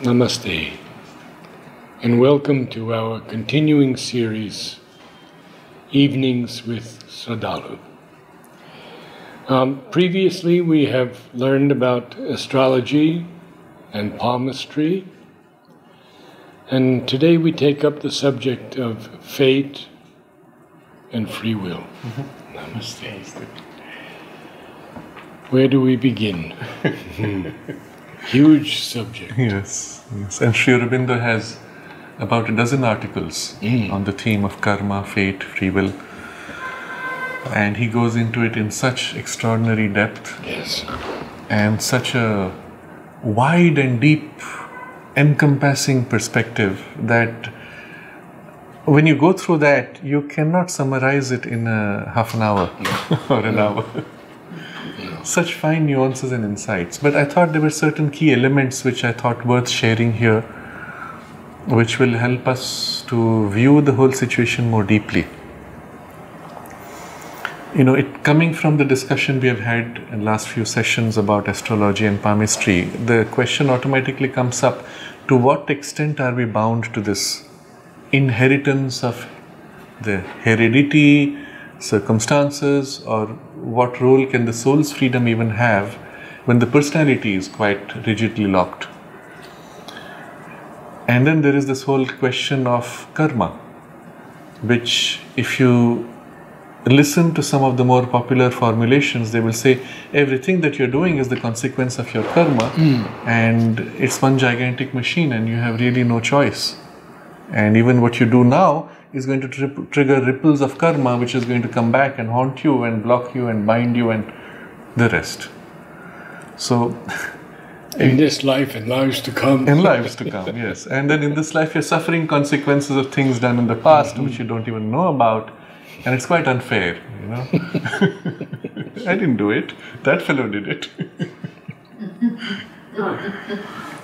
Namaste, and welcome to our continuing series, Evenings with Sraddhalu. Previously we have learned about astrology and palmistry, and today we take up the subject of fate and free will. Namaste. Where do we begin? Huge subject. Yes. And Sri Aurobindo has about a dozen articles on the theme of karma, fate, free will. And he goes into it in such extraordinary depth. Yes. And such a wide and deep, encompassing perspective that when you go through that, you cannot summarize it in a half an hour or an hour. Such fine nuances and insights. But I thought there were certain key elements which I thought worth sharing here, which will help us to view the whole situation more deeply. You know, it coming from the discussion we have had in the last few sessions about astrology and palmistry, the question automatically comes up, to what extent are we bound to this inheritance of the heredity, circumstances, or what role can the soul's freedom even have when the personality is quite rigidly locked? And then there is this whole question of karma, which if you listen to some of the more popular formulations, they will say everything that you're doing is the consequence of your karma, and it's one gigantic machine and you have really no choice. And even what you do now is going to trigger ripples of karma, which is going to come back and haunt you and block you and bind you and the rest. So, in this life and lives to come. In lives to come, yes. And then in this life, you're suffering consequences of things done in the past, which you don't even know about. And it's quite unfair, you know. I didn't do it. That fellow did it.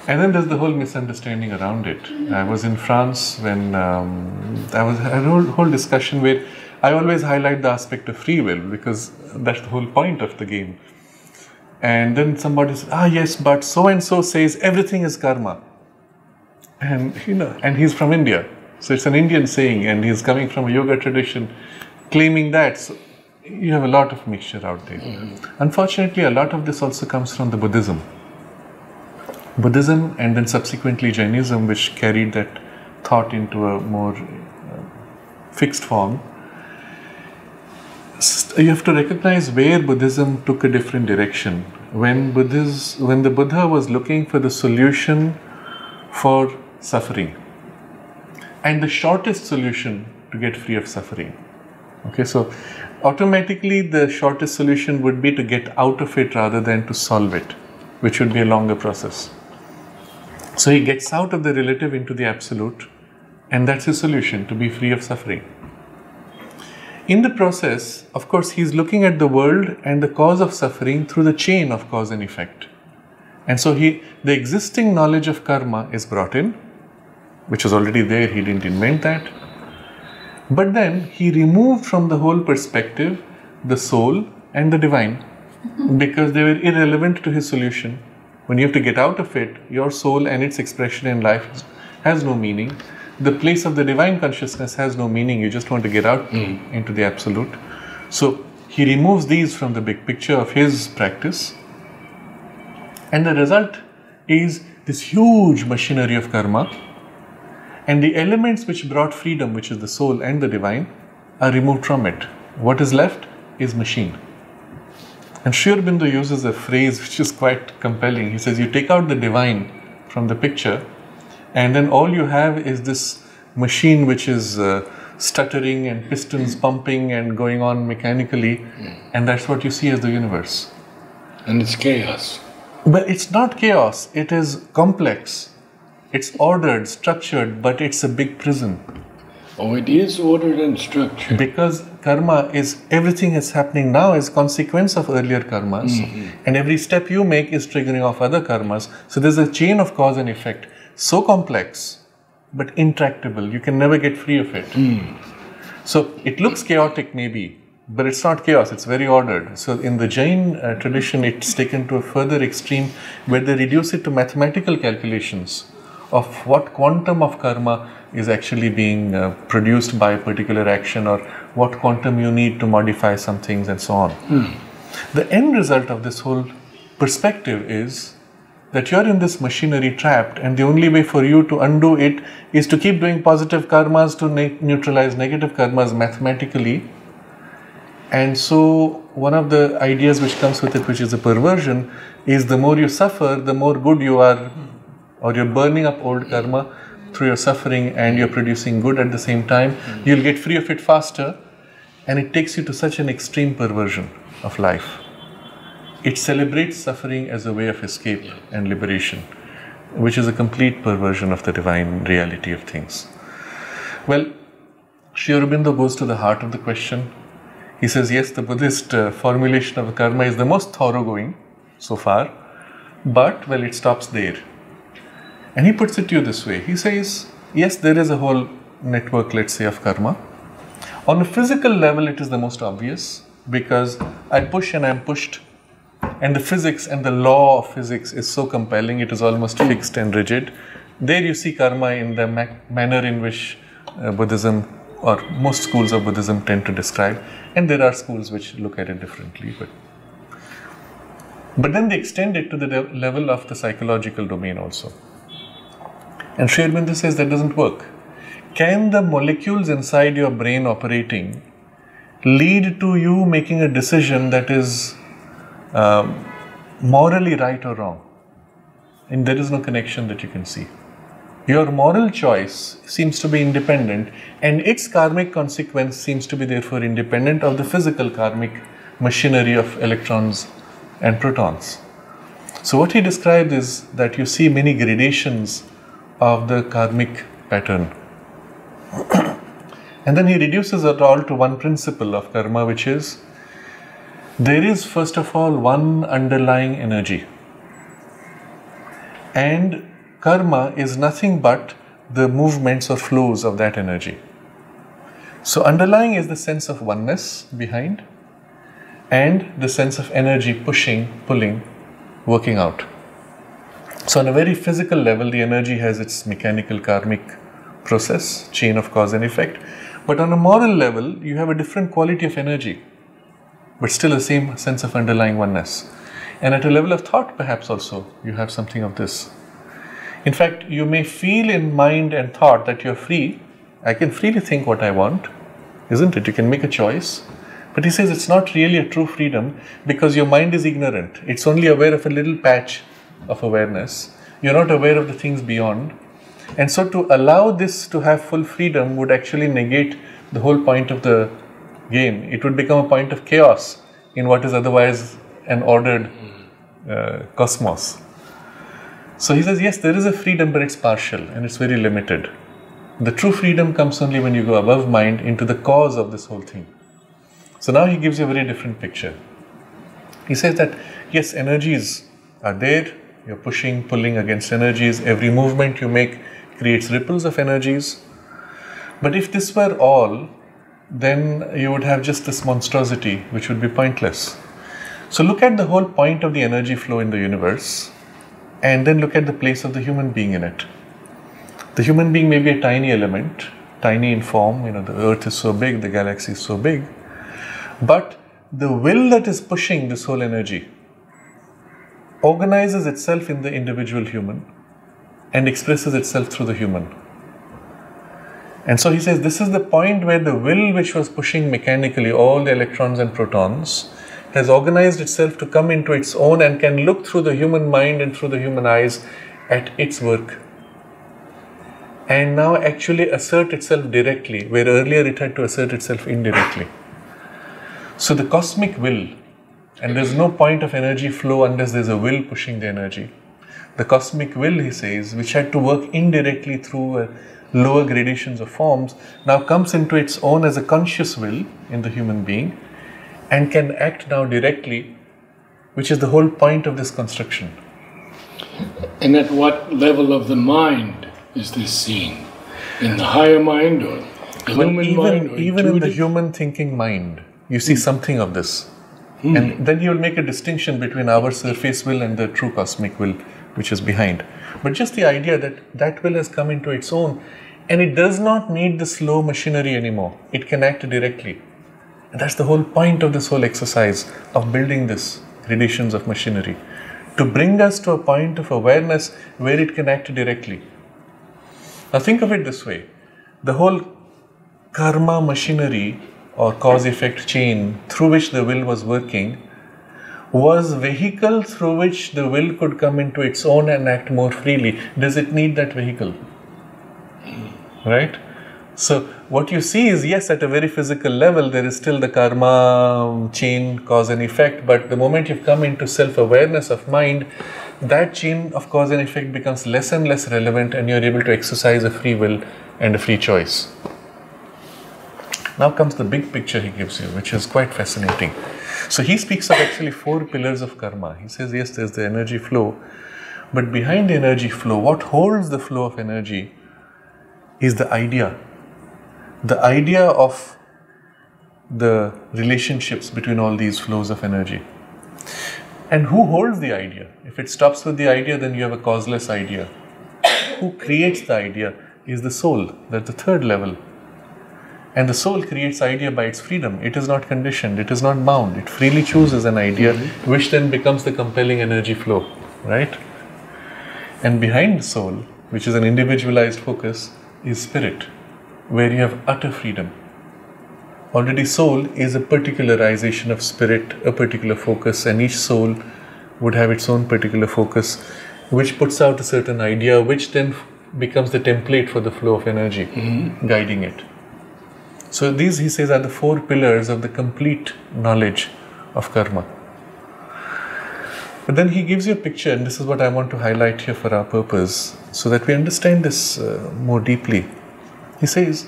And then there's the whole misunderstanding around it. I was in France when I had a whole discussion where I always highlight the aspect of free will because that's the whole point of the game. And then somebody says, yes, but so-and-so says everything is karma. And, you know, and he's from India. So it's an Indian saying and he's coming from a yoga tradition claiming that. So you have a lot of mixture out there. Unfortunately, a lot of this also comes from the Buddhism and then subsequently Jainism, which carried that thought into a more fixed form. You have to recognize where Buddhism took a different direction. When the Buddha was looking for the solution for suffering and the shortest solution to get free of suffering. Okay, so automatically the shortest solution would be to get out of it rather than to solve it, which would be a longer process. So he gets out of the relative into the absolute, and that's his solution, to be free of suffering. In the process, of course, he's looking at the world and the cause of suffering through the chain of cause and effect. And so the existing knowledge of karma is brought in, which was already there, he didn't invent that. But then he removed from the whole perspective the soul and the divine, because they were irrelevant to his solution. When you have to get out of it, your soul and its expression in life has no meaning. The place of the divine consciousness has no meaning. You just want to get out into the absolute. So he removes these from the big picture of his practice. And the result is this huge machinery of karma. And the elements which brought freedom, which is the soul and the divine, are removed from it. What is left is machine. And Sri Aurobindo uses a phrase which is quite compelling. He says, you take out the divine from the picture, and then all you have is this machine which is stuttering and pistons pumping and going on mechanically, and that's what you see as the universe. And it's chaos. But it's not chaos, it is complex. It's ordered, structured, but it's a big prison. Oh, it is ordered and structured. Because karma is, everything that's happening now is consequence of earlier karmas. And every step you make is triggering off other karmas. So there's a chain of cause and effect. So complex, but intractable. You can never get free of it. So it looks chaotic maybe, but it's not chaos, it's very ordered. So in the Jain tradition, it's taken to a further extreme where they reduce it to mathematical calculations of what quantum of karma is actually being produced by a particular action, or what quantum you need to modify some things and so on. The end result of this whole perspective is that you're in this machinery trapped, and the only way for you to undo it is to keep doing positive karmas to neutralize negative karmas mathematically. And so one of the ideas which comes with it, which is a perversion, is the more you suffer, the more good you are, or you're burning up old karma through your suffering and you're producing good at the same time. You'll get free of it faster, and it takes you to such an extreme perversion of life. It celebrates suffering as a way of escape and liberation, which is a complete perversion of the divine reality of things. Well, Sri Aurobindo goes to the heart of the question. He says, yes, the Buddhist formulation of karma is the most thoroughgoing so far, but, well, it stops there. And he puts it to you this way. He says, yes, there is a whole network, let's say, of karma. On a physical level, it is the most obvious, because I push and I'm pushed. And the physics and the law of physics is so compelling, it is almost fixed and rigid. There you see karma in the manner in which Buddhism, or most schools of Buddhism, tend to describe. And there are schools which look at it differently. But then they extend it to the level of the psychological domain also. And Sri Aurobindo says that doesn't work. Can the molecules inside your brain operating lead to you making a decision that is morally right or wrong? And there is no connection that you can see. Your moral choice seems to be independent, and its karmic consequence seems to be therefore independent of the physical karmic machinery of electrons and protons. So what he described is that you see many gradations of the karmic pattern. And then he reduces it all to one principle of karma, which is, there is first of all one underlying energy. And karma is nothing but the movements or flows of that energy. So underlying is the sense of oneness behind, and the sense of energy pushing, pulling, working out. So on a very physical level, the energy has its mechanical karmic process, chain of cause and effect. But on a moral level, you have a different quality of energy, but still the same sense of underlying oneness. And at a level of thought, perhaps also, you have something of this. In fact, you may feel in mind and thought that you're free. I can freely think what I want, isn't it? You can make a choice. But he says it's not really a true freedom, because your mind is ignorant. It's only aware of a little patch of awareness. You're not aware of the things beyond. And so to allow this to have full freedom would actually negate the whole point of the game. It would become a point of chaos in what is otherwise an ordered cosmos. So he says, yes, there is a freedom, but it's partial and it's very limited. The true freedom comes only when you go above mind into the cause of this whole thing. So now he gives you a very different picture. He says that, yes, energies are there. You're pushing, pulling against energies. Every movement you make creates ripples of energies. But if this were all, then you would have just this monstrosity, which would be pointless. So look at the whole point of the energy flow in the universe, and then look at the place of the human being in it. The human being may be a tiny element, tiny in form. The earth is so big, the galaxy is so big. But the will that is pushing this whole energy organizes itself in the individual human and expresses itself through the human. And so he says this is the point where the will, which was pushing mechanically all the electrons and protons, has organized itself to come into its own and can look through the human mind and through the human eyes at its work. And now actually assert itself directly, where earlier it had to assert itself indirectly. So the cosmic will, and there's no point of energy flow unless there's a will pushing the energy. The cosmic will, he says, which had to work indirectly through lower gradations of forms, now comes into its own as a conscious will in the human being and can act now directly, which is the whole point of this construction. And at what level of the mind is this seen? In the higher mind or the human mind? Or even in the human thinking mind, you see something of this. And then he will make a distinction between our surface will and the true cosmic will, which is behind. But just the idea that that will has come into its own, and it does not need the slow machinery anymore. It can act directly. And that's the whole point of this whole exercise of building this gradations of machinery, to bring us to a point of awareness where it can act directly. Now think of it this way. The whole karma machinery or cause-effect chain through which the will was working was vehicle through which the will could come into its own and act more freely. Does it need that vehicle? Right? So what you see is, yes, at a very physical level, there is still the karma chain, cause and effect, but the moment you've come into self-awareness of mind, that chain of cause and effect becomes less and less relevant, and you're able to exercise a free will and a free choice. Now comes the big picture he gives you, which is quite fascinating. So he speaks of actually 4 pillars of karma. He says, yes, there's the energy flow, but behind the energy flow, what holds the flow of energy is the idea. The idea of the relationships between all these flows of energy. And who holds the idea? If it stops with the idea, then you have a causeless idea. Who creates the idea is the soul. That's the third level. And the soul creates idea by its freedom. It is not conditioned. It is not bound. It freely chooses an idea, which then becomes the compelling energy flow. Right? And behind the soul, which is an individualized focus, is spirit, where you have utter freedom. Already soul is a particularization of spirit, a particular focus, and each soul would have its own particular focus, which puts out a certain idea, which then becomes the template for the flow of energy, guiding it. So these, he says, are the 4 pillars of the complete knowledge of karma. But then he gives you a picture, and this is what I want to highlight here for our purpose, so that we understand this more deeply. He says,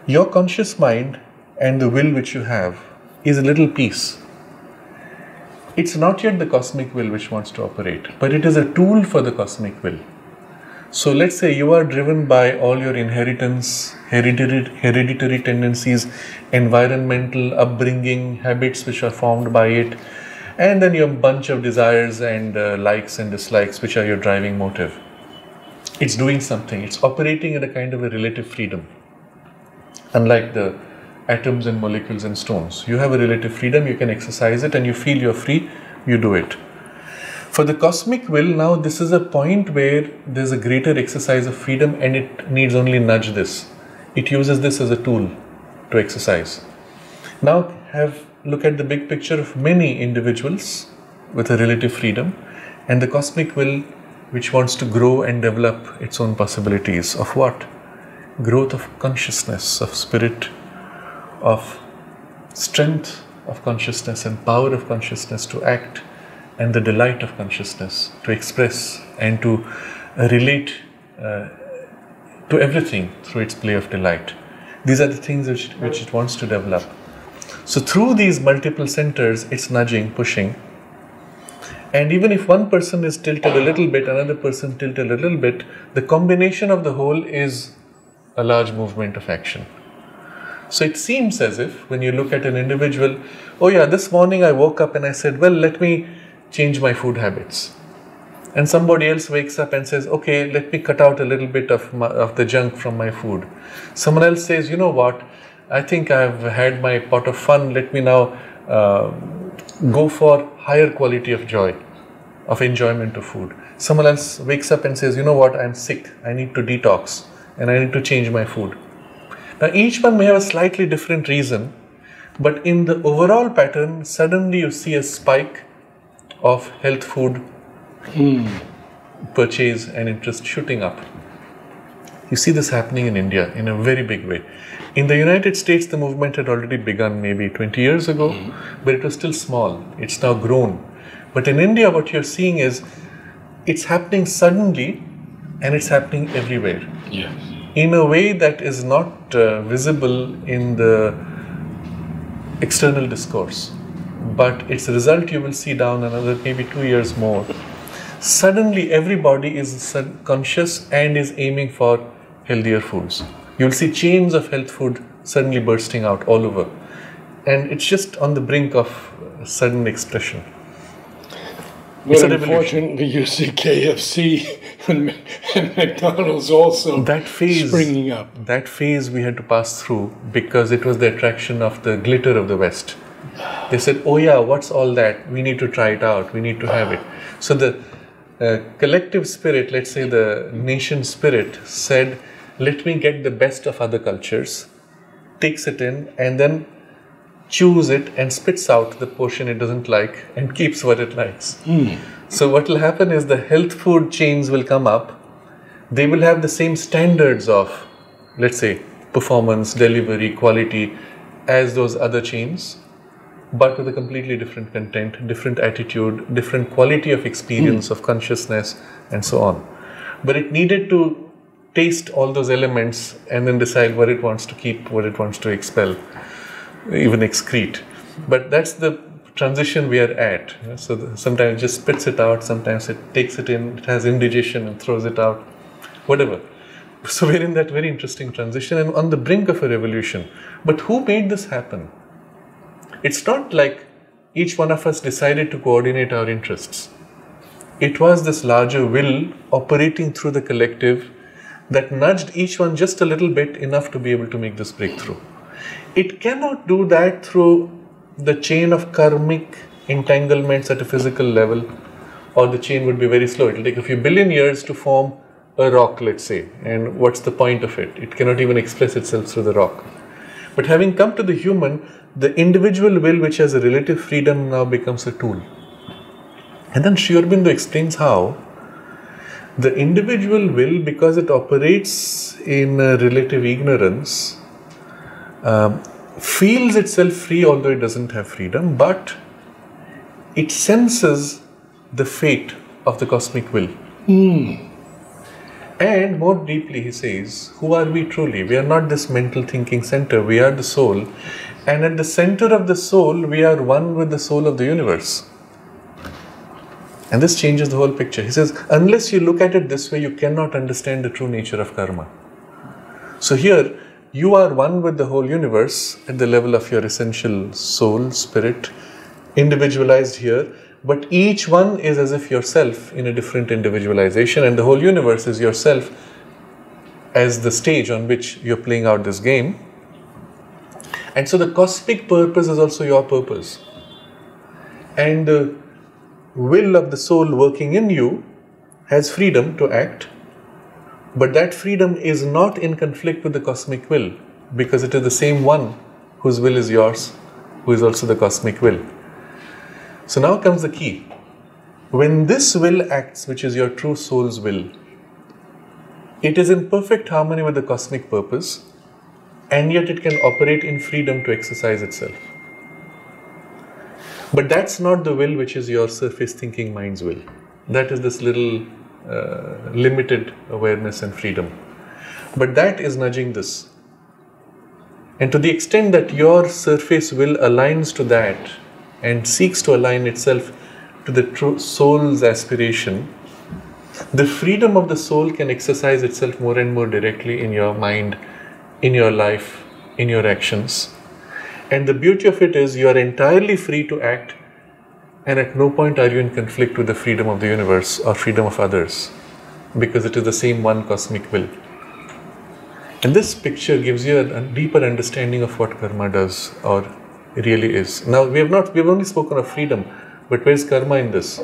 your conscious mind and the will which you have is a little piece. It's not yet the cosmic will which wants to operate, but it is a tool for the cosmic will. So let's say you are driven by all your inheritance, hereditary tendencies, environmental upbringing, habits which are formed by it, and then your bunch of desires and likes and dislikes which are your driving motive. It's doing something. It's operating at a kind of a relative freedom. Unlike the atoms and molecules and stones, you have a relative freedom, you can exercise it, and you feel you're free, you do it. For the cosmic will, now this is a point where there's a greater exercise of freedom, and it needs only nudge this. It uses this as a tool to exercise. Now look at the big picture of many individuals with a relative freedom, and the cosmic will which wants to grow and develop its own possibilities of what? Growth of consciousness, of spirit, of strength of consciousness and power of consciousness to act, and the delight of consciousness to express and to relate to everything through its play of delight. These are the things which it wants to develop. So through these multiple centers, it's nudging, pushing. And even if one person is tilted a little bit, another person tilted a little bit, the combination of the whole is a large movement of action. So it seems as if when you look at an individual, oh yeah, this morning I woke up and I said, well, let me change my food habits. And somebody else wakes up and says, okay, let me cut out a little bit of the junk from my food. Someone else says, you know what, I think I've had my pot of fun, let me now go for higher quality of joy, of enjoyment of food. Someone else wakes up and says, you know what, I'm sick, I need to detox and I need to change my food. Now each one may have a slightly different reason, but in the overall pattern, suddenly you see a spike of health food purchase and interest shooting up. You see this happening in India in a very big way. In the United States, the movement had already begun maybe 20 years ago, but it was still small. It's now grown. But in India, what you're seeing is it's happening suddenly and it's happening everywhere. Yes. In a way that is not visible in the external discourse. But its result you will see down another maybe 2 years more. Suddenly everybody is conscious and is aiming for healthier foods. You'll see chains of health food suddenly bursting out all over. And it's just on the brink of sudden expression. But unfortunately, you see KFC and McDonald's also springing up. That phase we had to pass through because it was the attraction of the glitter of the West. They said, oh yeah, what's all that? We need to try it out. We need to have it. So the collective spirit, let's say the nation spirit, said, let me get the best of other cultures, takes it in, and then chews it and spits out the portion it doesn't like and keeps what it likes. So what will happen is the health food chains will come up. They will have the same standards of, let's say, performance, delivery, quality as those other chains, but with a completely different content, different attitude, different quality of experience, of consciousness, and so on. But it needed to taste all those elements and then decide what it wants to keep, what it wants to expel, even excrete. But that's the transition we are at. So sometimes it just spits it out, sometimes it takes it in, it has indigestion and throws it out, whatever. So we're in that very interesting transition and on the brink of a revolution. But who made this happen? It's not like each one of us decided to coordinate our interests. It was this larger will operating through the collective that nudged each one just a little bit, enough to be able to make this breakthrough. It cannot do that through the chain of karmic entanglements at a physical level, or the chain would be very slow. It will take a few billion years to form a rock, let's say. And what's the point of it? It cannot even express itself through the rock. But having come to the human, the individual will, which has a relative freedom, now becomes a tool. And then Sri Aurobindo explains how the individual will, because it operates in a relative ignorance, feels itself free, although it doesn't have freedom, but it senses the fate of the cosmic will. And more deeply, he says, who are we truly? We are not this mental thinking center, we are the soul. And at the center of the soul, we are one with the soul of the universe. And this changes the whole picture. He says, unless you look at it this way, you cannot understand the true nature of karma. So here, you are one with the whole universe at the level of your essential soul, spirit, individualized here. But each one is as if yourself in a different individualization, and the whole universe is yourself as the stage on which you're playing out this game. And so the cosmic purpose is also your purpose. And the will of the soul working in you has freedom to act, but that freedom is not in conflict with the cosmic will, because it is the same one whose will is yours, who is also the cosmic will. So now comes the key. When this will acts, which is your true soul's will, it is in perfect harmony with the cosmic purpose, and yet it can operate in freedom to exercise itself. But that's not the will which is your surface thinking mind's will. That is this little limited awareness and freedom. But that is nudging this. And to the extent that your surface will aligns to that and seeks to align itself to the true soul's aspiration, the freedom of the soul can exercise itself more and more directly in your mind, in your life, in your actions. And the beauty of it is you are entirely free to act, and at no point are you in conflict with the freedom of the universe or freedom of others, because it is the same one cosmic will. And this picture gives you a deeper understanding of what karma does or really is. Now we have only spoken of freedom, but where is karma in this?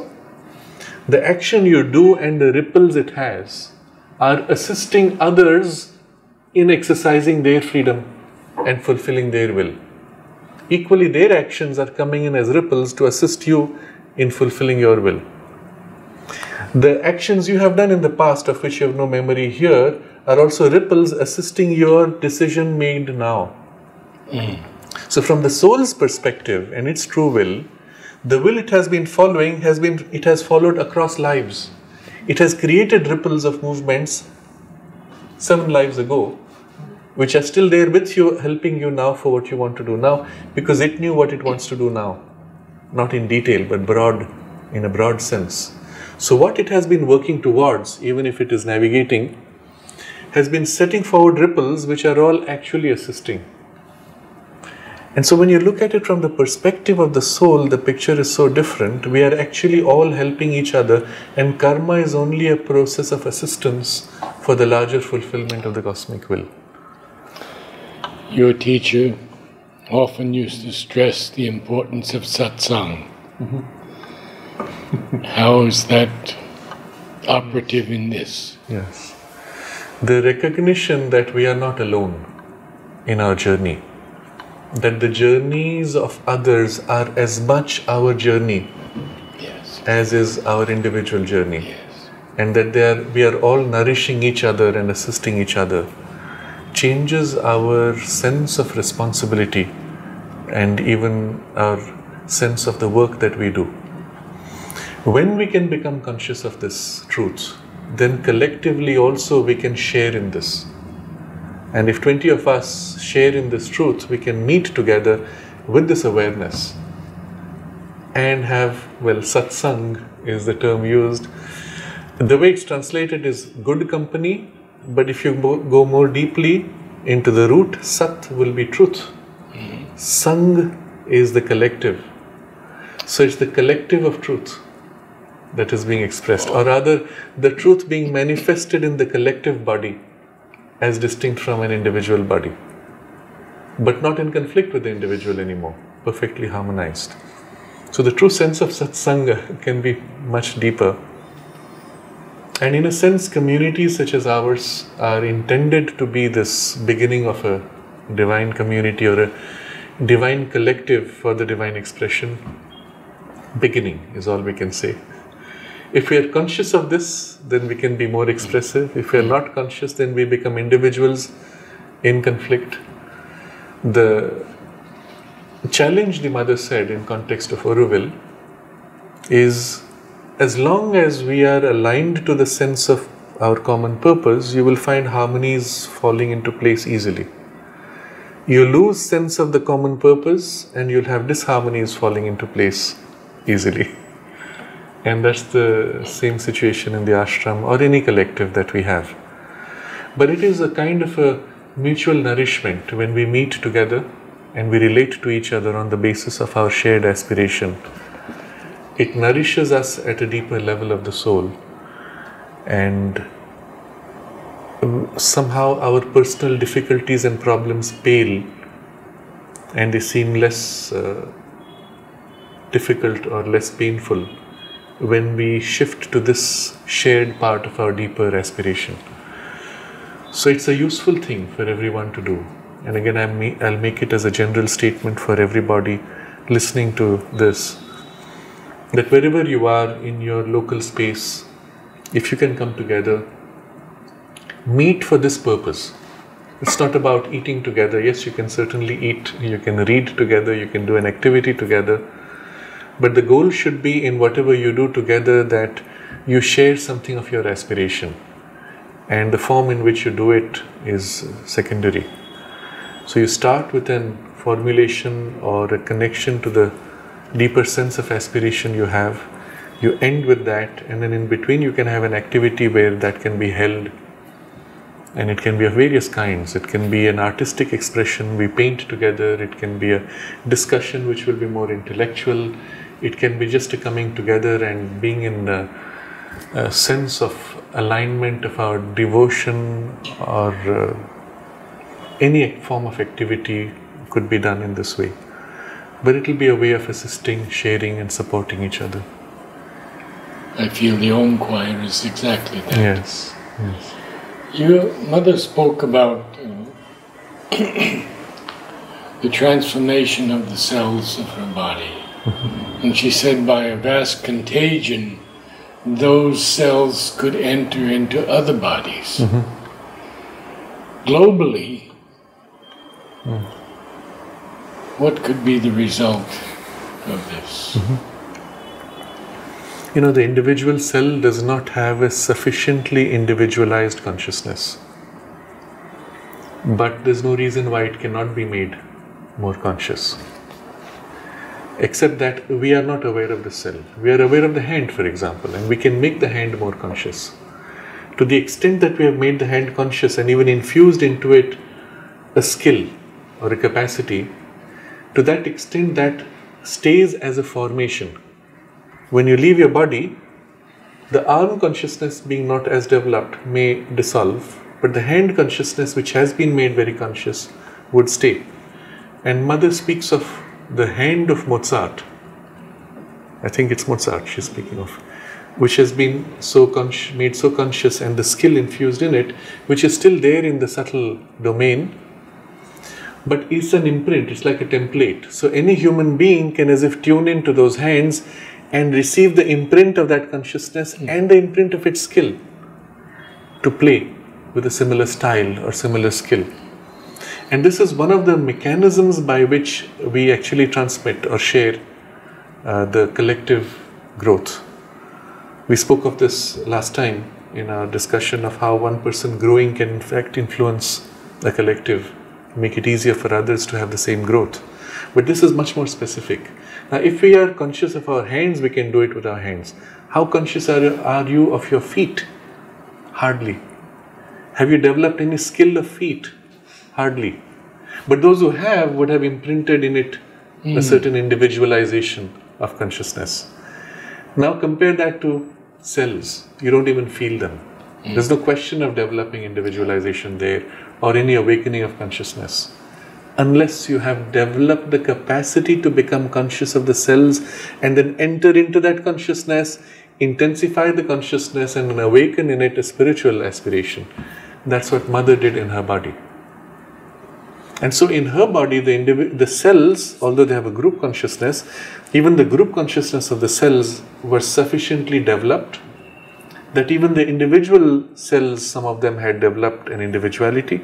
The action you do and the ripples it has are assisting others in exercising their freedom and fulfilling their will. Equally, their actions are coming in as ripples to assist you in fulfilling your will. The actions you have done in the past, of which you have no memory here, are also ripples assisting your decision made now. So from the soul's perspective and its true will, the will it has been following it has followed across lives. It has created ripples of movements 7 lives ago, which are still there with you, helping you now for what you want to do now, because it knew what it wants to do now. Not in detail, but broad, in a broad sense. So what it has been working towards, even if it is navigating, has been setting forward ripples which are all actually assisting. And so when you look at it from the perspective of the soul, the picture is so different. We are actually all helping each other, and karma is only a process of assistance for the larger fulfillment of the cosmic will. Your teacher often used to stress the importance of satsang. How is that operative in this? Yes. The recognition that we are not alone in our journey. That the journeys of others are as much our journey as is our individual journey. And that we are all nourishing each other and assisting each other changes our sense of responsibility and even our sense of the work that we do. When we can become conscious of this truth, then collectively also we can share in this. And if 20 of us share in this truth, we can meet together with this awareness and have, well, satsang is the term used. The way it's translated is good company, but if you go more deeply into the root, sat will be truth. Sang is the collective. So it's the collective of truth that is being expressed, or rather the truth being manifested in the collective body as distinct from an individual body, but not in conflict with the individual anymore, perfectly harmonized. So the true sense of satsanga can be much deeper. And in a sense, communities such as ours are intended to be this beginning of a divine community or a divine collective for the divine expression. Beginning is all we can say. If we are conscious of this, then we can be more expressive. If we are not conscious, then we become individuals in conflict. The challenge, the mother said in context of Aurobindo, is as long as we are aligned to the sense of our common purpose, you will find harmonies falling into place easily. You lose sense of the common purpose and you'll have disharmonies falling into place easily. And that's the same situation in the ashram or any collective that we have. But it is a kind of a mutual nourishment when we meet together and we relate to each other on the basis of our shared aspiration. It nourishes us at a deeper level of the soul, and somehow our personal difficulties and problems pale and they seem less difficult or less painful when we shift to this shared part of our deeper aspiration. So it's a useful thing for everyone to do. And again, I'll make it as a general statement for everybody listening to this, that wherever you are in your local space, if you can come together, meet for this purpose. It's not about eating together. Yes, you can certainly eat, you can read together, you can do an activity together. But the goal should be in whatever you do together that you share something of your aspiration. And the form in which you do it is secondary. So you start with an formulation or a connection to the deeper sense of aspiration you have. You end with that, and then in between you can have an activity where that can be held. And it can be of various kinds. It can be an artistic expression, we paint together. It can be a discussion which will be more intellectual. It can be just a coming together and being in a sense of alignment of our devotion, or any form of activity could be done in this way. But it will be a way of assisting, sharing and supporting each other. I feel the Om Choir is exactly that. Yes, yes. Your mother spoke about the transformation of the cells of her body. And she said by a vast contagion, those cells could enter into other bodies. Globally, what could be the result of this? You know, the individual cell does not have a sufficiently individualized consciousness. But there's no reason why it cannot be made more conscious. Except that we are not aware of the cell. We are aware of the hand, for example, and we can make the hand more conscious. To the extent that we have made the hand conscious and even infused into it a skill or a capacity, to that extent that stays as a formation. When you leave your body, the arm consciousness being not as developed may dissolve, but the hand consciousness, which has been made very conscious, would stay. And Mother speaks of the hand of Mozart. I think it's Mozart she's speaking of, which has been made so conscious, and the skill infused in it, which is still there in the subtle domain, but it's an imprint, it's like a template. So any human being can as if tune into those hands and receive the imprint of that consciousness and the imprint of its skill to play with a similar style or similar skill. And this is one of the mechanisms by which we actually transmit or share the collective growth. We spoke of this last time in our discussion of how one person growing can in fact influence the collective, make it easier for others to have the same growth. But this is much more specific. Now, if we are conscious of our hands, we can do it with our hands. How conscious are you of your feet? Hardly. Have you developed any skill of feet? Hardly. But those who have would have imprinted in it a certain individualization of consciousness. Now compare that to cells. You don't even feel them. There's no question of developing individualization there or any awakening of consciousness, unless you have developed the capacity to become conscious of the cells and then enter into that consciousness, intensify the consciousness and awaken in it a spiritual aspiration. That's what Mother did in her body. And so in her body, the cells, although they have a group consciousness, even the group consciousness of the cells were sufficiently developed that even the individual cells, some of them had developed an individuality.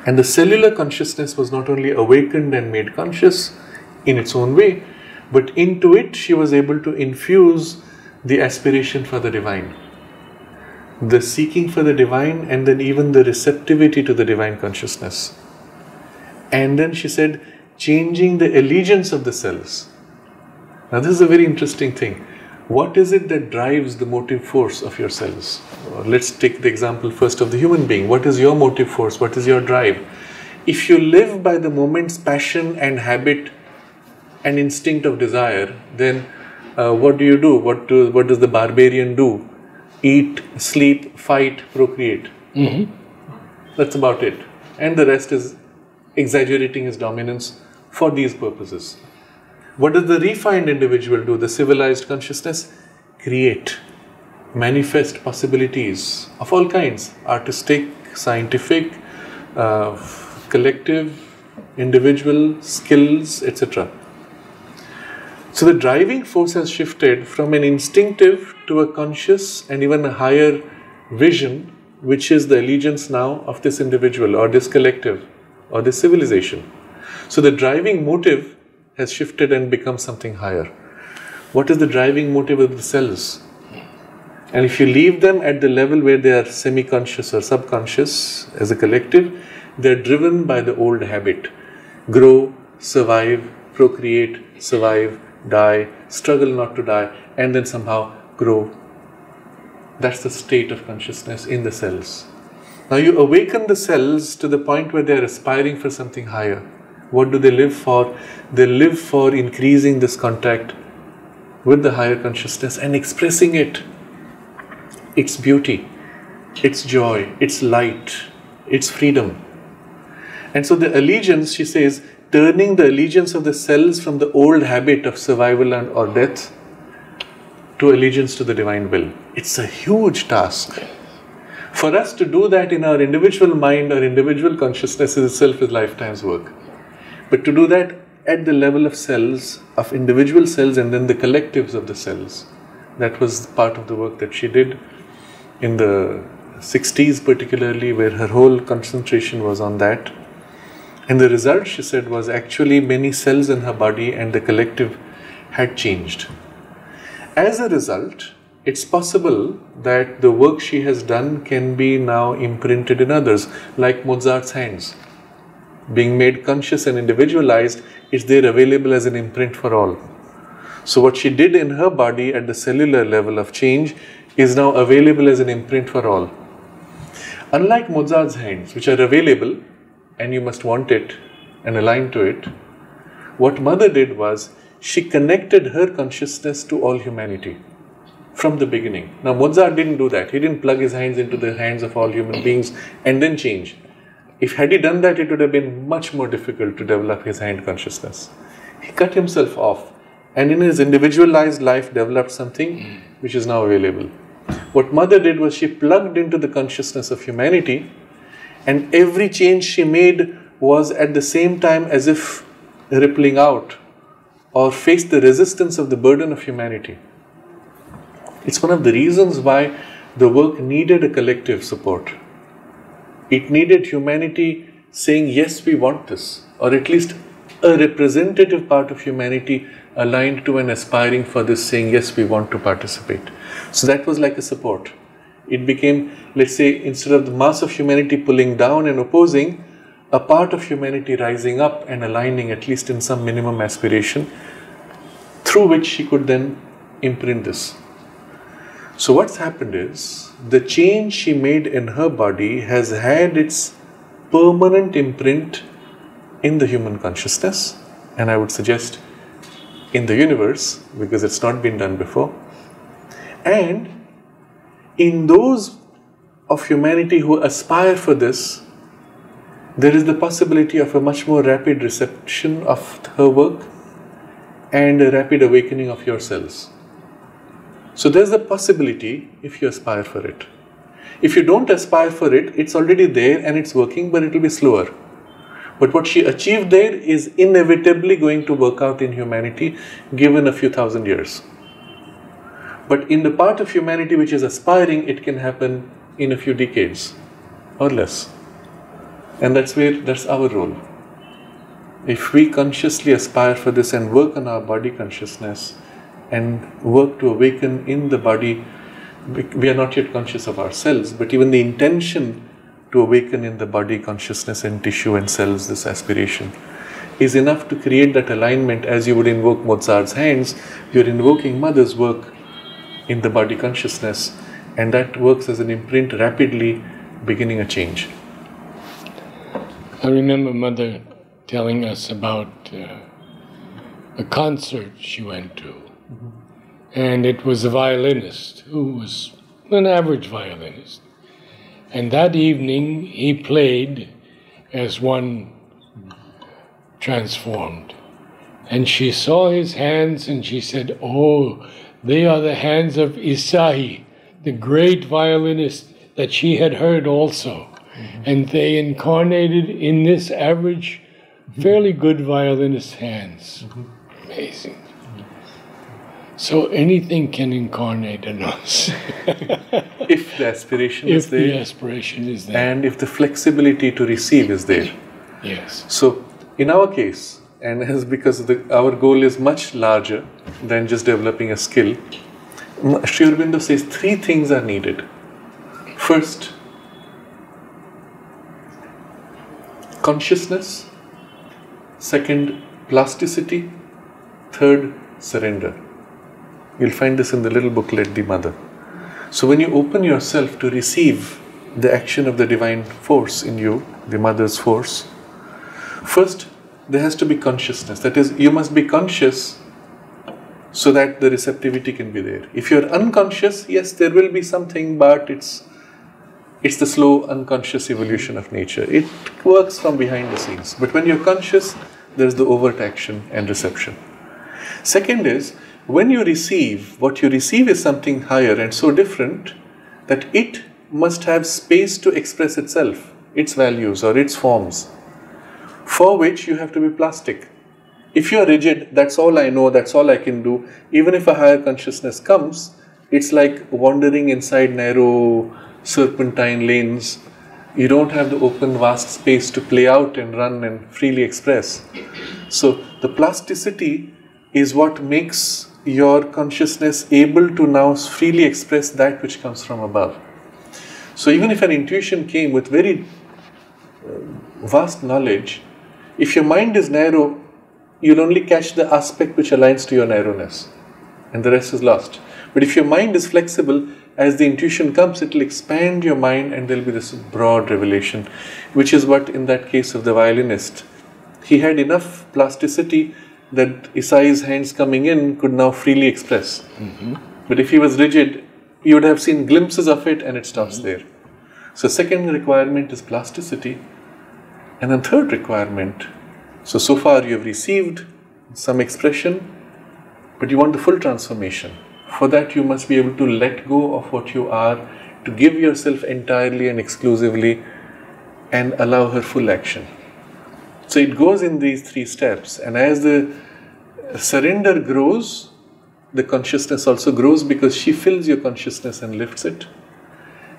And the cellular consciousness was not only awakened and made conscious in its own way, but into it she was able to infuse the aspiration for the divine, the seeking for the divine, and then even the receptivity to the divine consciousness. And then she said, changing the allegiance of the cells. Now this is a very interesting thing. What is it that drives the motive force of your cells? Let's take the example first of the human being. What is your motive force? What is your drive? If you live by the moment's passion and habit and instinct of desire, then what do you do? What does the barbarian do? Eat, sleep, fight, procreate. That's about it. And the rest is exaggerating his dominance for these purposes. What does the refined individual do? The civilized consciousness? Create, manifest possibilities of all kinds, artistic, scientific, collective, individual, skills, etc. So the driving force has shifted from an instinctive to a conscious and even a higher vision, which is the allegiance now of this individual or this collective or this civilization. So the driving motive has shifted and become something higher. What is the driving motive of the cells? And if you leave them at the level where they are semi-conscious or subconscious as a collective, they are driven by the old habit. Grow, survive, procreate, survive, die, struggle not to die, and then somehow grow. That's the state of consciousness in the cells. Now you awaken the cells to the point where they are aspiring for something higher. What do they live for? They live for increasing this contact with the higher consciousness and expressing it, its beauty, its joy, its light, its freedom. And so the allegiance, she says, turning the allegiance of the cells from the old habit of survival or death to allegiance to the divine will. It's a huge task. For us to do that in our individual mind or individual consciousness itself is lifetime's work. But to do that at the level of cells, of individual cells and then the collectives of the cells, that was part of the work that she did in the 60s particularly, where her whole concentration was on that. And the result, she said, was actually many cells in her body and the collective had changed. As a result, it's possible that the work she has done can be now imprinted in others, like Mozart's hands. Being made conscious and individualized, is there available as an imprint for all. So what she did in her body at the cellular level of change is now available as an imprint for all. Unlike Mozart's hands, which are available and you must want it and align to it, What Mother did was, she connected her consciousness to all humanity from the beginning. Now Mozart didn't do that. He didn't plug his hands into the hands of all human beings and then change. If had he done that, it would have been much more difficult to develop his hand consciousness. He cut himself off and in his individualized life developed something which is now available. What Mother did was, she plugged into the consciousness of humanity, and every change she made was at the same time as if rippling out or faced the resistance of the burden of humanity. It's one of the reasons why the work needed a collective support. It needed humanity saying, yes, we want this, or at least a representative part of humanity aligned to and aspiring for this, saying, yes, we want to participate. So that was like a support. It became, let's say, instead of the mass of humanity pulling down and opposing, a part of humanity rising up and aligning, at least in some minimum aspiration, through which she could then imprint this. So what's happened is, the change she made in her body has had its permanent imprint in the human consciousness, and I would suggest in the universe, because it's not been done before. And in those of humanity who aspire for this, there is the possibility of a much more rapid reception of her work and a rapid awakening of yourselves. So there's the possibility if you aspire for it. If you don't aspire for it, it's already there and it's working, but it will be slower. But what she achieved there is inevitably going to work out in humanity, given a few thousand years. But in the part of humanity which is aspiring, it can happen in a few decades or less. And that's our role. If we consciously aspire for this and work on our body consciousness and work to awaken in the body, we are not yet conscious of ourselves, but even the intention to awaken in the body consciousness and tissue and cells, this aspiration, is enough to create that alignment. As you would invoke Mozart's hands, you're invoking Mother's work in the body consciousness, and that works as an imprint, rapidly beginning a change. I remember Mother telling us about a concert she went to. And it was a violinist who was an average violinist. And that evening he played as one transformed. And she saw his hands and she said, oh, they are the hands of Isahi, the great violinist that she had heard also. And they incarnated in this average, fairly good violinist's hands. Amazing. So anything can incarnate in us. If the aspiration is there. If the aspiration is there. And if the flexibility to receive is there. Yes. So in our case, and as because our goal is much larger than just developing a skill, Sri Aurobindo says 3 things are needed. First, consciousness. Second, plasticity. Third, surrender. You'll find this in the little booklet, The Mother. So when you open yourself to receive the action of the divine force in you, the Mother's force, first there has to be consciousness. That is, you must be conscious so that the receptivity can be there. If you're unconscious, yes, there will be something, but it's the slow unconscious evolution of nature. It works from behind the scenes. But when you're conscious, there's the overt action and reception. Second is, when you receive, what you receive is something higher and so different that it must have space to express itself, its values or its forms, for which you have to be plastic. If you are rigid, that's all I know, that's all I can do, even if a higher consciousness comes, it's like wandering inside narrow serpentine lanes. You don't have the open vast space to play out and run and freely express. So the plasticity is what makes your consciousness able to now freely express that which comes from above. So even if an intuition came with very vast knowledge, if your mind is narrow, you'll only catch the aspect which aligns to your narrowness, and the rest is lost. But if your mind is flexible, as the intuition comes, it will expand your mind and there will be this broad revelation, which is what in that case of the violinist, he had enough plasticity that Isai's hands coming in could now freely express. But if he was rigid, you would have seen glimpses of it and it stops there. So second requirement is plasticity. And then third requirement, so far you have received some expression, but you want the full transformation. For that you must be able to let go of what you are, to give yourself entirely and exclusively and allow her full action. So it goes in these three steps, and as the surrender grows, the consciousness also grows, because she fills your consciousness and lifts it.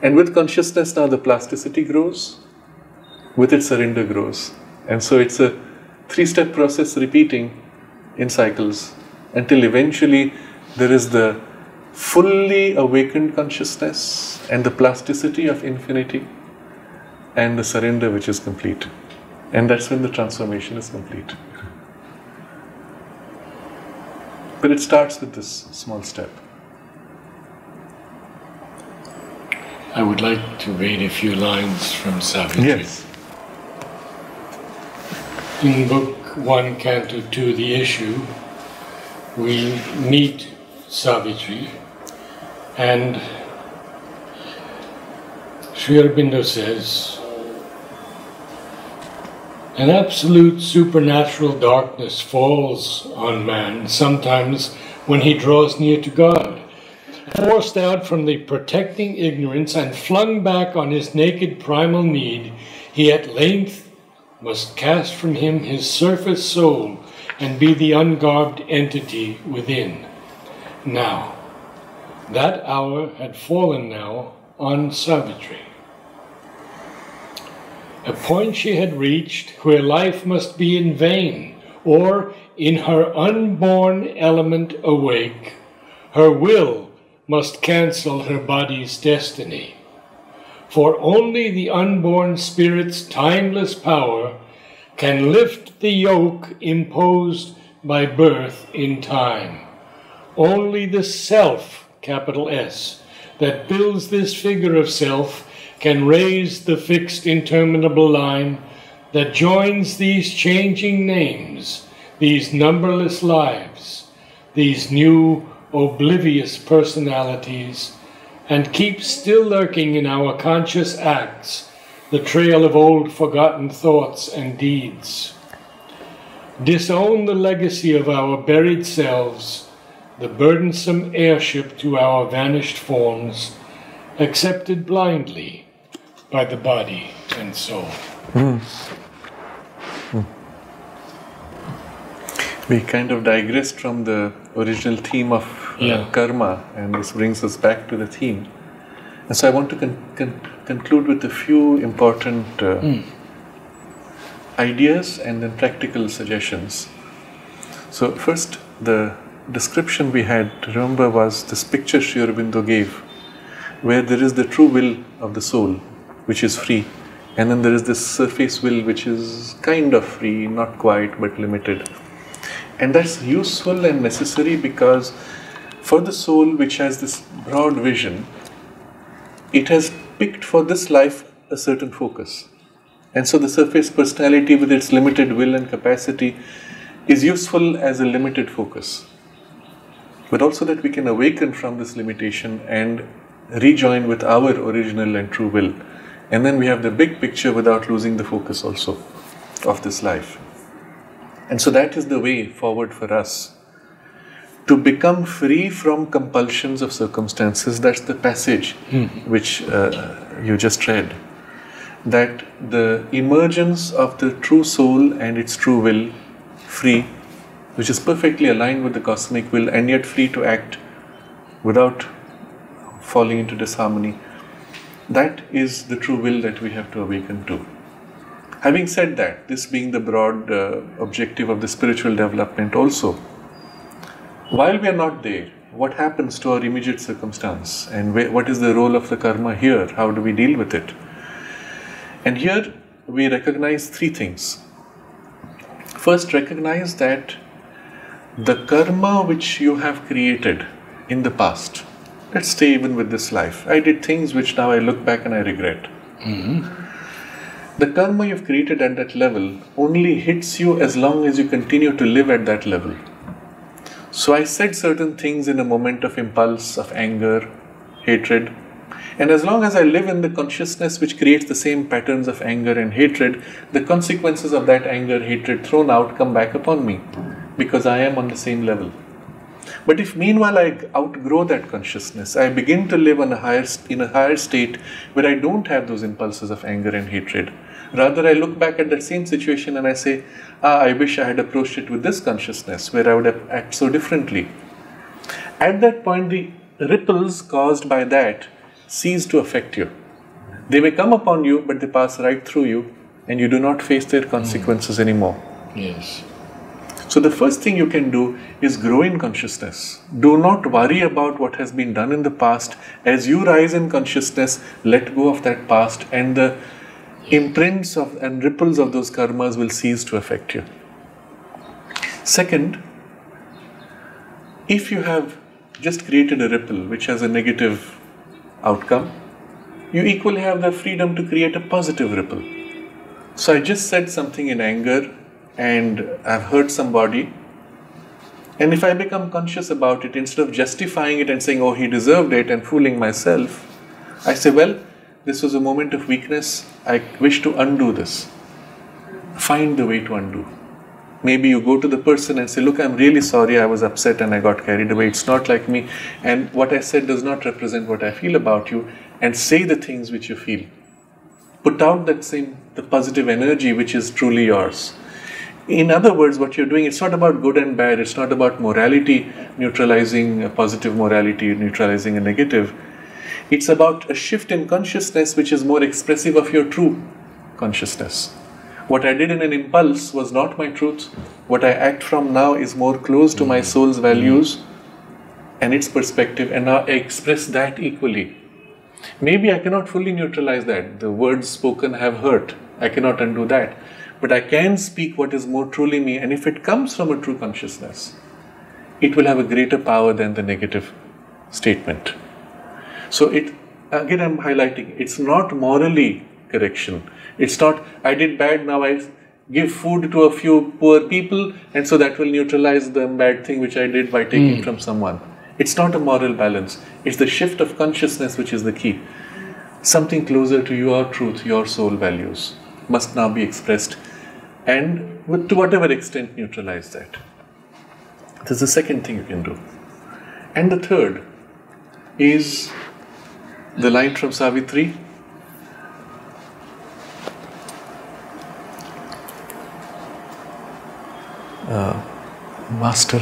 And with consciousness now the plasticity grows, with it surrender grows. And so it's a three-step process repeating in cycles until eventually there is the fully awakened consciousness and the plasticity of infinity and the surrender which is complete. And that's when the transformation is complete. But it starts with this small step. I would like to read a few lines from Savitri. Yes. In Book 1, Canto 2, The Issue, we meet Savitri, and Sri Aurobindo says, an absolute supernatural darkness falls on man sometimes when he draws near to God. Forced out from the protecting ignorance and flung back on his naked primal need, he at length must cast from him his surface soul and be the ungarbed entity within. Now, that hour had fallen now on Savitri. A point she had reached where life must be in vain, or in her unborn element awake, her will must cancel her body's destiny. For only the unborn spirit's timeless power can lift the yoke imposed by birth in time. Only the self, capital S, that builds this figure of self can raise the fixed interminable line that joins these changing names, these numberless lives, these new oblivious personalities, and keeps still lurking in our conscious acts the trail of old forgotten thoughts and deeds. Disown the legacy of our buried selves, the burdensome heirship to our vanished forms, accepted blindly by the body and soul. We kind of digressed from the original theme of karma, and this brings us back to the theme. And so I want to conclude with a few important ideas and then practical suggestions. So first, the description we had to remember was this picture Sri Aurobindo gave, where there is the true will of the soul, which is free, and then there is this surface will, which is kind of free, not quite, but limited. And that's useful and necessary, because for the soul, which has this broad vision, it has picked for this life a certain focus. And so the surface personality with its limited will and capacity is useful as a limited focus. But also that we can awaken from this limitation and rejoin with our original and true will. And then we have the big picture without losing the focus also of this life. And so that is the way forward for us, to become free from compulsions of circumstances. That's the passage which you just read. That the emergence of the true soul and its true will, free, which is perfectly aligned with the cosmic will and yet free to act without falling into disharmony, that is the true will that we have to awaken to. Having said that, this being the broad objective of the spiritual development also, while we are not there, what happens to our immediate circumstance, and what is the role of the karma here? How do we deal with it? And here we recognize three things. First, recognize that the karma which you have created in the past, let's stay even with this life. I did things which now I look back and I regret. The karma you've created at that level only hits you as long as you continue to live at that level. So I said certain things in a moment of impulse, of anger, hatred. And as long as I live in the consciousness which creates the same patterns of anger and hatred, the consequences of that anger, hatred thrown out come back upon me, because I am on the same level. But if meanwhile I outgrow that consciousness, I begin to live in a higher state where I don't have those impulses of anger and hatred. Rather, I look back at that same situation and I say, I wish I had approached it with this consciousness, where I would have acted so differently. At that point, the ripples caused by that cease to affect you. They may come upon you, but they pass right through you, and you do not face their consequences anymore. Yes. So the first thing you can do is grow in consciousness. Do not worry about what has been done in the past. As you rise in consciousness, let go of that past, and the imprints and ripples of those karmas will cease to affect you. Second, if you have just created a ripple which has a negative outcome, you equally have the freedom to create a positive ripple. So I just said something in anger and I've hurt somebody, and if I become conscious about it, instead of justifying it and saying, oh, he deserved it, and fooling myself, I say, well, this was a moment of weakness, I wish to undo this. Find the way to undo. Maybe you go to the person and say, look, I'm really sorry, I was upset and I got carried away. It's not like me, and what I said does not represent what I feel about you, and say the things which you feel. Put out the positive energy which is truly yours. In other words, what you're doing, it's not about good and bad, it's not about morality, neutralizing a positive morality, neutralizing a negative. It's about a shift in consciousness which is more expressive of your true consciousness. What I did in an impulse was not my truth. What I act from now is more close to my soul's values and its perspective, and now I express that equally. Maybe I cannot fully neutralize that. The words spoken have hurt. I cannot undo that. But I can speak what is more truly me, and if it comes from a true consciousness, it will have a greater power than the negative statement. So again I'm highlighting, it's not morally correction. It's not, I did bad, now I give food to a few poor people, and so that will neutralize the bad thing which I did by taking from someone. It's not a moral balance. It's the shift of consciousness which is the key. Something closer to your truth, your soul values must now be expressed, and to whatever extent neutralize that. This is the second thing you can do. And the third is the line from Savitri. Master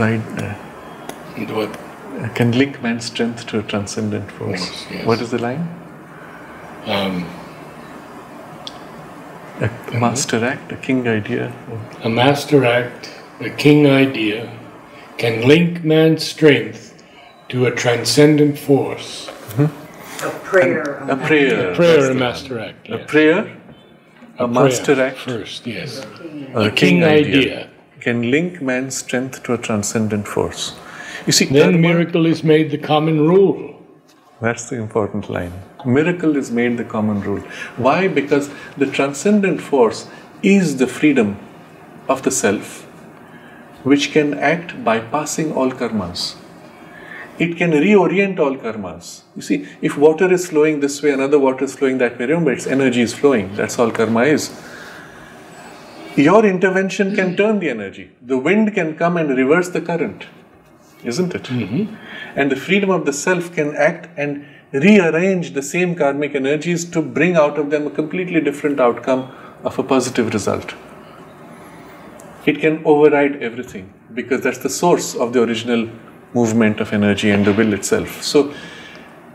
can link man's strength to a transcendent force. Yes. What is the line? A master act, a king idea. A master act, a king idea, can link man's strength to a transcendent force. A prayer. A prayer. A prayer, a master act. Yes. A prayer, a master prayer act. First, yes. A king idea can link man's strength to a transcendent force. You see, Then karma, miracle is made the common rule. that's the important line. Miracle is made the common rule. Why? Because the transcendent force is the freedom of the self, which can act bypassing all karmas. It can reorient all karmas. You see, if water is flowing this way, another water is flowing that way, remember, its energy is flowing. That's all karma is. Your intervention can turn the energy. The wind can come and reverse the current, isn't it? Mm-hmm. And the freedom of the self can act and rearrange the same karmic energies to bring out of them a completely different outcome of a positive result. It can override everything, because that's the source of the original movement of energy and the will itself. So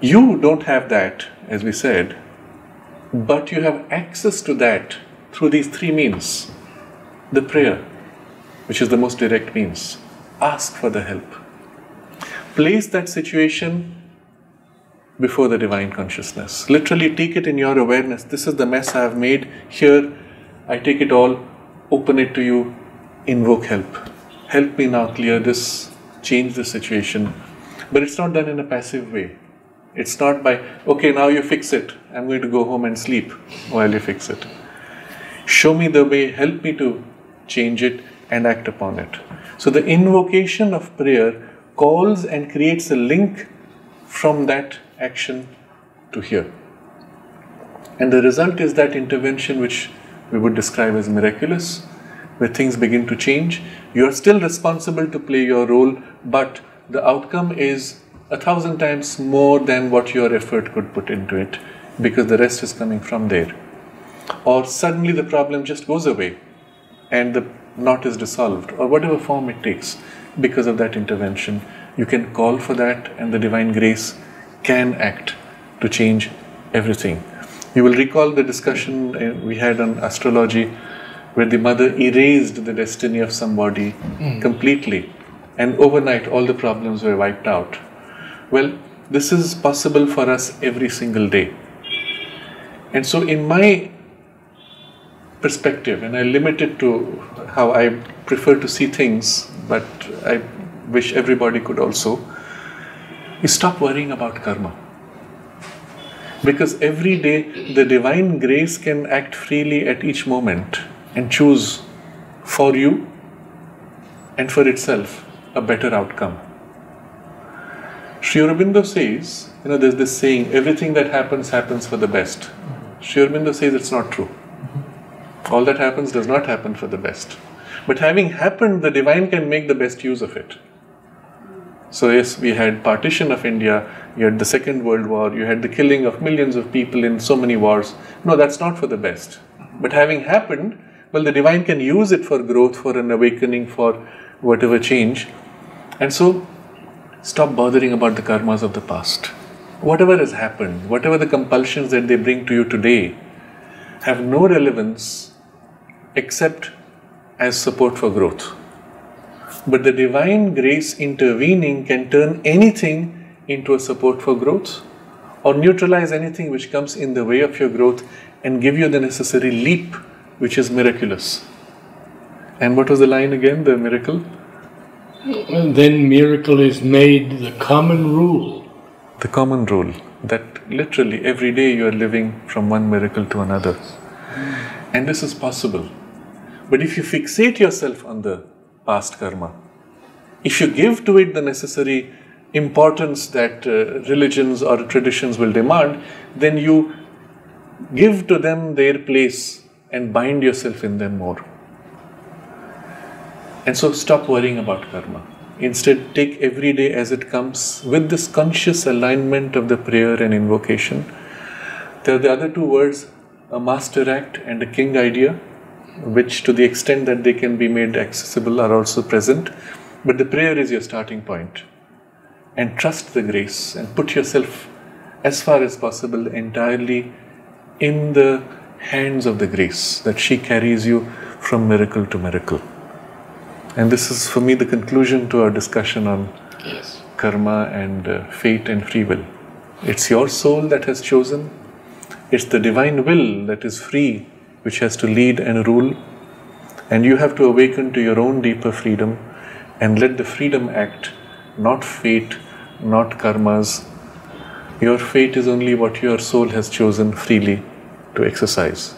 you don't have that, as we said, but you have access to that through these three means. The prayer, which is the most direct means. Ask for the help. Place that situation before the divine consciousness. Literally take it in your awareness. This is the mess I have made. Here, I take it all, open it to you, invoke help. Help me now clear this, change the situation. But it's not done in a passive way. It's not by, okay, now you fix it. I'm going to go home and sleep while you fix it. show me the way, help me to change it and act upon it. So the invocation of prayer calls and creates a link from that action to here. And the result is that intervention which we would describe as miraculous, where things begin to change. You are still responsible to play your role, but the outcome is 1,000 times more than what your effort could put into it, because the rest is coming from there. Or suddenly the problem just goes away and the knot is dissolved, or whatever form it takes because of that intervention. You can call for that, and the divine grace can act to change everything. You will recall the discussion we had on astrology, where the mother erased the destiny of somebody completely, and overnight all the problems were wiped out. Well, this is possible for us every single day. And so in my perspective, and I limit it to how I prefer to see things, but I wish everybody could also, is stop worrying about karma. Because every day the divine grace can act freely at each moment and choose for you and for itself a better outcome. Sri Aurobindo says, there's this saying, everything that happens, happens for the best. Sri Aurobindo says it's not true. All that happens does not happen for the best. But having happened, the divine can make the best use of it. So yes, we had partition of India, you had the Second World War, you had the killing of millions of people in so many wars. No, that's not for the best. But having happened, well, the divine can use it for growth, for an awakening, for whatever change. And so, stop bothering about the karmas of the past. Whatever has happened, whatever the compulsions that they bring to you today, have no relevance except as support for growth. But the divine grace intervening can turn anything into a support for growth, or neutralize anything which comes in the way of your growth and give you the necessary leap, which is miraculous. And what was the line again, the miracle? Then miracle is made the common rule. The common rule, that literally every day you are living from one miracle to another. And this is possible. But if you fixate yourself on the past karma, if you give to it the necessary importance that religions or traditions will demand, then you give to them their place and bind yourself in them more. And so stop worrying about karma. Instead, take every day as it comes with this conscious alignment of the prayer and invocation. There are the other two words, a master act and a king idea, which to the extent that they can be made accessible are also present. But the prayer is your starting point. And trust the grace and put yourself as far as possible entirely in the hands of the grace, that she carries you from miracle to miracle. And this is for me the conclusion to our discussion on karma and fate and free will. It's your soul that has chosen. It's the divine will that is free, which has to lead and rule. And you have to awaken to your own deeper freedom and let the freedom act, not fate, not karmas. Your fate is only what your soul has chosen freely to exercise.